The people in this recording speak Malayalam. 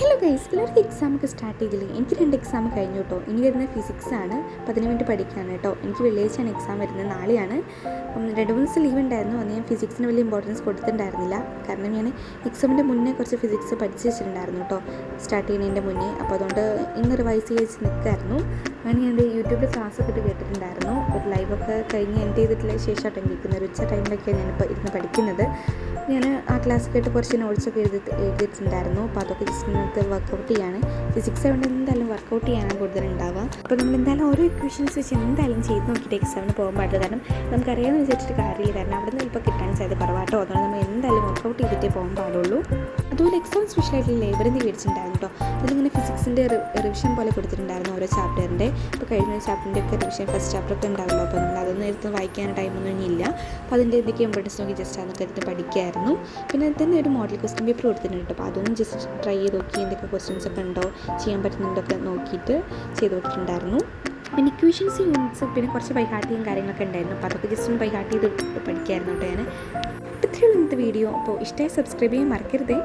ഹലോ ഗൈസ്, പിള്ളേർക്ക് എക്സാമൊക്കെ സ്റ്റാർട്ട് ചെയ്തില്ലേ? എനിക്ക് 2 എക്സാം കഴിഞ്ഞു കേട്ടോ. ഇനി വരുന്നത് ഫിസിക്സ് ആണ്. അപ്പോൾ അതിന് വേണ്ടി പഠിക്കുകയാണ് കേട്ടോ. എനിക്ക് വെള്ളിയാഴ്ചയാണ് എക്സാം വരുന്നത്, നാളെയാണ്. 2-3 ദിവസം ലീവ് ഉണ്ടായിരുന്നു. അന്ന് ഞാൻ ഫിസിക്സിന് വലിയ ഇമ്പോർട്ടൻസ് കൊടുത്തിട്ടുണ്ടായിരുന്നില്ല. കാരണം ഞാൻ എക്സാമിൻ്റെ മുന്നേ കുറച്ച് ഫിസിക്സ് പഠിച്ച് വെച്ചിട്ടുണ്ടായിരുന്നു കേട്ടോ, സ്റ്റാർട്ട് ചെയ്യുന്നതിൻ്റെ മുന്നേ. അപ്പോൾ അതുകൊണ്ട് ഇന്ന് റിവൈസ് ചെയ്ത് നിൽക്കുമായിരുന്നു. അങ്ങനെ ഞാൻ യൂട്യൂബിൽ ക്ലാസ്സൊക്കെ ഇട്ട് കേട്ടിട്ടുണ്ടായിരുന്നു. ഒരു ലൈവൊക്കെ കഴിഞ്ഞ് എൻഡ് ചെയ്തിട്ടുള്ള ശേഷമായിട്ട് കേൾക്കുന്നത്. ഒരു ഉച്ച ടൈമിലൊക്കെയാണ് ഞാനിപ്പോൾ ഇരുന്ന് പഠിക്കുന്നത്. ഞാൻ ആ ക്ലാസ് കേട്ട് കുറച്ച് നോട്ട്സൊക്കെ എഴുതിയിട്ടുണ്ടായിരുന്നു. അപ്പോൾ അതൊക്കെ ജസ്റ്റ് ഇന്നത്തെ വർക്കൗട്ട് ചെയ്യാണ്. ഫിസിക്സ് ആയതുകൊണ്ട് എന്തായാലും വർക്കൗട്ട് ചെയ്യാനാണ് കൂടുതലുണ്ടാവുക. അപ്പോൾ നമ്മൾ എന്തായാലും ഓരോ ഇക്വേഷൻസ് വെച്ച് എന്തായാലും ചെയ്ത് നോക്കിയിട്ട് എക്സാമിന് പോകാൻ പാടില്ല. കാരണം നമുക്കറിയാമെന്ന് വിചാരിച്ചിട്ട് കാര്യമില്ല. കാരണം അവിടെ നിന്ന് ഇപ്പോൾ കിട്ടാൻ സാധ്യത കുറവാട്ടോ. അതുകൊണ്ട് നമ്മൾ എന്തായാലും വർക്കൗട്ട് ചെയ്തിട്ടേ പോകാൻ പാടുള്ളൂ. അതുപോലെ എക്സാം സ്പെഷ്യലായിട്ട് ലൈബ്രറി മേടിച്ചിട്ടുണ്ടായിരുന്നു കേട്ടോ. അതിലിങ്ങനെ ഫിസിക്സിൻ്റെ റിവിഷൻ പോലെ കൊടുത്തിട്ടുണ്ടായിരുന്നു ഓരോ ചാപ്റ്ററിൻ്റെ. ഇപ്പോൾ കഴിഞ്ഞ ചാപ്റ്ററിൻ്റെ ഒക്കെ റിവിഷൻ ഫസ്റ്റ് ചാപ്റ്ററൊക്കെ ഉണ്ടാവുമല്ലോ. അപ്പോൾ നമ്മൾ അതൊന്നും എടുത്ത് വായിക്കാൻ ടൈമൊന്നും ഇല്ല. അപ്പോൾ അതിൻ്റെ എന്തൊക്കെ ഇമ്പോർട്ടൻസ് നോക്കി ജസ്റ്റ് അതൊക്കെ എടുത്ത് പഠിക്കുമായിരുന്നു. പിന്നെ അത് തന്നെ ഒരു മോഡൽ ക്വസ്റ്റ്യൻ പേപ്പർ കൊടുത്തിട്ടുണ്ട് കേട്ടോ. അപ്പോൾ അതൊന്നും ജസ്റ്റ് ട്രൈ ചെയ്ത് നോക്കി എന്തൊക്കെ ക്വസ്റ്റ്യൻസ് ഒക്കെ ഉണ്ടോ, ചെയ്യാൻ പറ്റുന്നുണ്ടൊക്കെ നോക്കിയിട്ട് ചെയ്ത് കൊടുത്തിട്ടുണ്ടായിരുന്നു. പിന്നെ ഇക്വേഷൻസ് യൂണിറ്റ്സ് പിന്നെ കുറച്ച് ബൈഹാർട്ടിയും കാര്യങ്ങളൊക്കെ ഉണ്ടായിരുന്നു. അപ്പോൾ അതൊക്കെ ജസ്റ്റ് ഒന്ന് ബൈഹാർട്ട് ചെയ്ത് പഠിക്കായിരുന്നു കേട്ടോ ഞാൻ. ഇത്രയുള്ള ഇന്നത്തെ വീഡിയോ. അപ്പോൾ ഇഷ്ടമായി സബ്സ്ക്രൈബ് ചെയ്യാൻ മറക്കരുതേ.